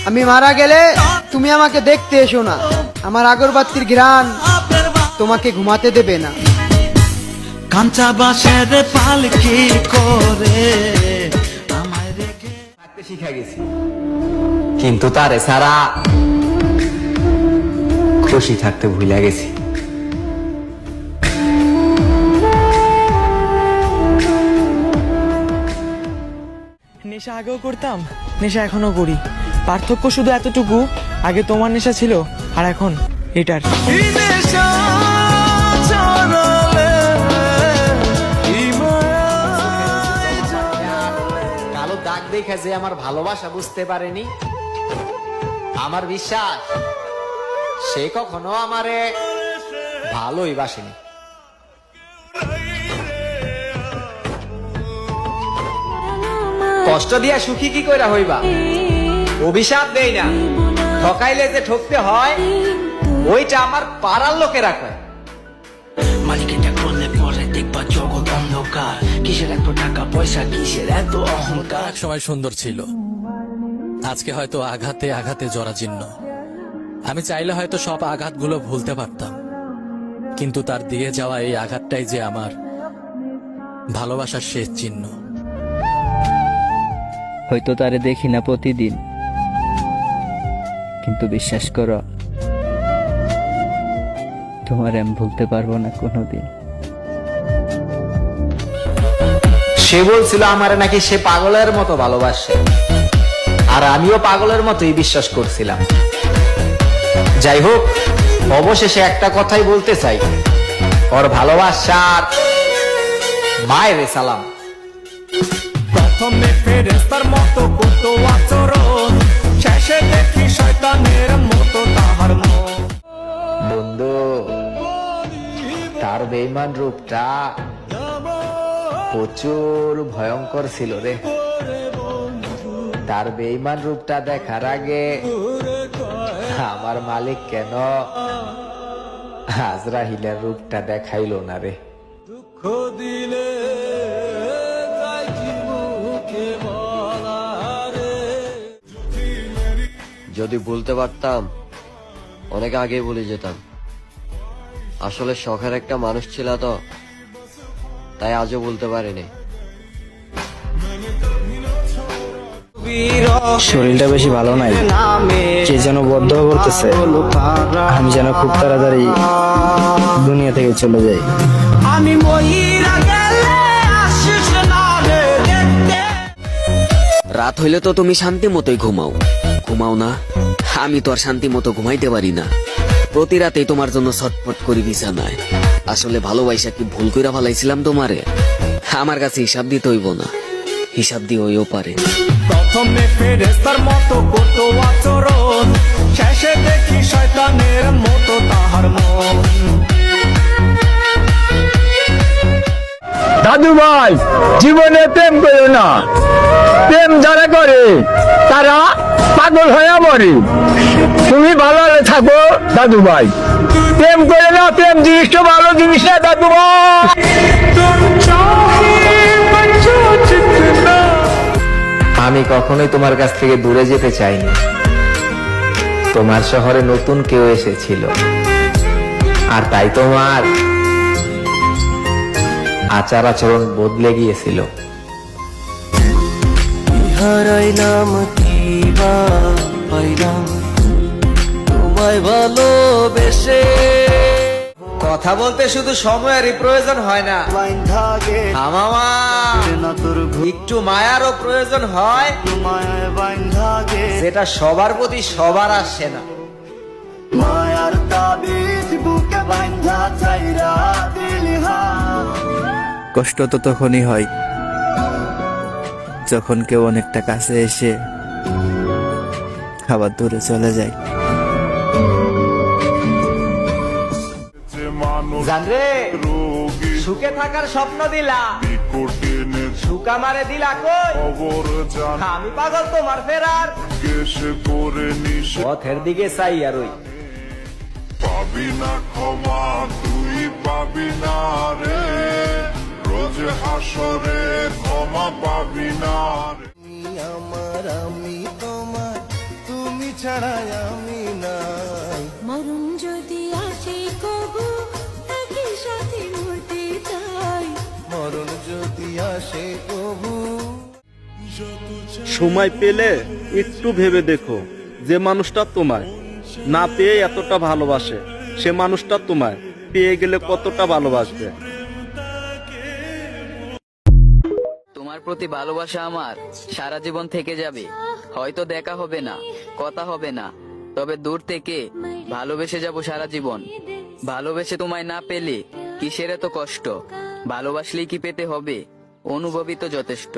আমি মারা গেলে তুমি আমাকে দেখতে এসো না, আমার আগরবাতির ঘ্রাণ তোমাকে ঘুমাতে দেবে না। কাঁচা বাঁশের পালকি করে আমায় রেখে থাকতে শিখা গেছি, কিন্তু তারে সারা খুশি থাকতে ভুলে গেছি। নেশা আগেও করতাম, নেশা এখনো করি। পার্থক্য শুধু এতটুকু, আগে তোমার নেশা ছিল আর এখন এটার। কালো দাগ দেখে যে আমার ভালোবাসা বুঝতে পারেনি, আমার বিশ্বাস সে কখনো আমারে ভালোই বাসেনি। কষ্ট দিয়া সুখী কি কইরা হইবা, অভিশাপ দেই না, ঠকাইলে যে ঠকতে হয় ওইটা আমার পাড়ার লোকেরা কয়। মালিকেটা করলে পরে দেখবা জগৎ অন্ধকার, কিসের এত টাকা পয়সা, কিসের এত অহংকার। এক সময় সুন্দর ছিল, আজকে হয়তো আঘাতে আঘাতে জরাজীর্ণ। আমি চাইলে হয়তো সব আঘাতগুলো ভুলতে পারতাম, কিন্তু তার দিয়ে যাওয়া এই আঘাতটাই যে আমার ভালোবাসার শেষ চিহ্ন। হয়তো তারে দেখি না প্রতিদিন, কিন্তু বিশ্বাস করো, তোমার আমি ভুলতে পারবো না কোনোদিন। সে বলছিল আমারে নাকি সে পাগলের মতো ভালোবাসে, আর আমিও পাগলের মতোই বিশ্বাস করছিলাম। যাই হোক, অবশেষে একটা কথাই বলতে চাই, ওর ভালোবাসার মায়ের সালাম। প্রথমে ফেরেশতার মতো করতো আচরণ, শেষে দেখি শয়তানের মতো তাহার মন। বন্ধু, তার বেঈমান রূপটা প্রচুর ভয়ঙ্কর ছিল রে। তার বেঈমান রূপটা দেখার আগে আমার মালিক কেন আজরাইলের রূপটা দেখাইলো না রে। দুঃখ দিলে তাই কি মুখে বলা রে। যদি বলতে পারতাম অনেক আগে বলে যেতাম। আসলে শখের একটা মানুষ ছিল তো, তাই আজও বলতে পারিনি। শরীরটা বেশি ভালো নাই, কে যেন বদ্ধ করতেছে। আমি যেন খুব তাড়াতাড়ি দুনিয়া থেকে চলে যাই। আমি মইরা গেলে আসিস না রে দেখতে। রাত হইলে তো তুমি শান্তি মতোই ঘুমাও না? আমি তো আর শান্তি মতো ঘুমাইতে পারি না, প্রতি রাতেই তোমার জন্য ছটফট করি বিছানায়। আসলে ভালোবাসা কি ভুল কইরা ফেলাইছিলাম তোমারে? আমার কাছে হিসাব দিতে হইব না, হিসাব দিয়ে হইও পারে। প্রথমে ফেরেশতার মতো করতো আচরণ, শেষে দেখি শয়তানের মতো তাহার মন। দাদু ভাই, জীবনে প্রেম করো না, প্রেম যারা করে তারা পাগল হয়ে মরে। তুমি ভালো থাকো দাদু ভাই, প্রেম করে না, প্রেম জিনিসটা ভালো জিনিস না দাদু ভাই। আমি কখনোই তোমার কাছ থেকে দূরে যেতে চাইনি। তোমার শহরে নতুন কেউ এসেছিল, আর তাই তোমার আচার আচরণ বদলে গিয়েছিল। হারাইলাম কিবা পাইলাম তোমায় ভালোবেসে। কথা বলতে শুধু সময়েরই প্রয়োজন হয় না মামা, একটু মায়ারও প্রয়োজন হয়, যেটা সবার প্রতি সবার আসে না। মায়ার তাবিজ বুকে বাঁধা চাইরা দিলি হাত। কষ্ট তো তখনই হয় যখন কেউ অনেকটা কাছে এসে আবার দূরে চলে যায়। জানরে, সুখে থাকার স্বপ্ন দিলা, সুখ আমারে দিলা কই? আমি পাগল তোমার ফেরার পথের দিকে চাই আর ওই পাবি না ক্ষমা, তুই পাবি না রে, রোজ হাসরে ক্ষমা পাবি না রে। আমার আমি তোমার, তুমি ছাড়াই আমি নাই। মরণ যদি আসে কবু একই সাথে মরতে চাই। মরণ যদি আসে কবু। সময় পেলে একটু ভেবে দেখো, যে মানুষটা তোমায় না পেয়ে এতটা ভালোবাসে, সে মানুষটা তোমায় পেয়ে গেলে কতটা ভালোবাসবে। তোমার প্রতি ভালোবাসা আমার সারা জীবন থেকে যাবে। হয়তো দেখা হবে না, কথা হবে না, তবে দূর থেকে ভালোবেসে যাব সারা জীবন। ভালোবেসে তোমায় না পেলে কিসের এত কষ্ট? ভালোবাসলেই কি পেতে হবে? অনুভবই তো যথেষ্ট।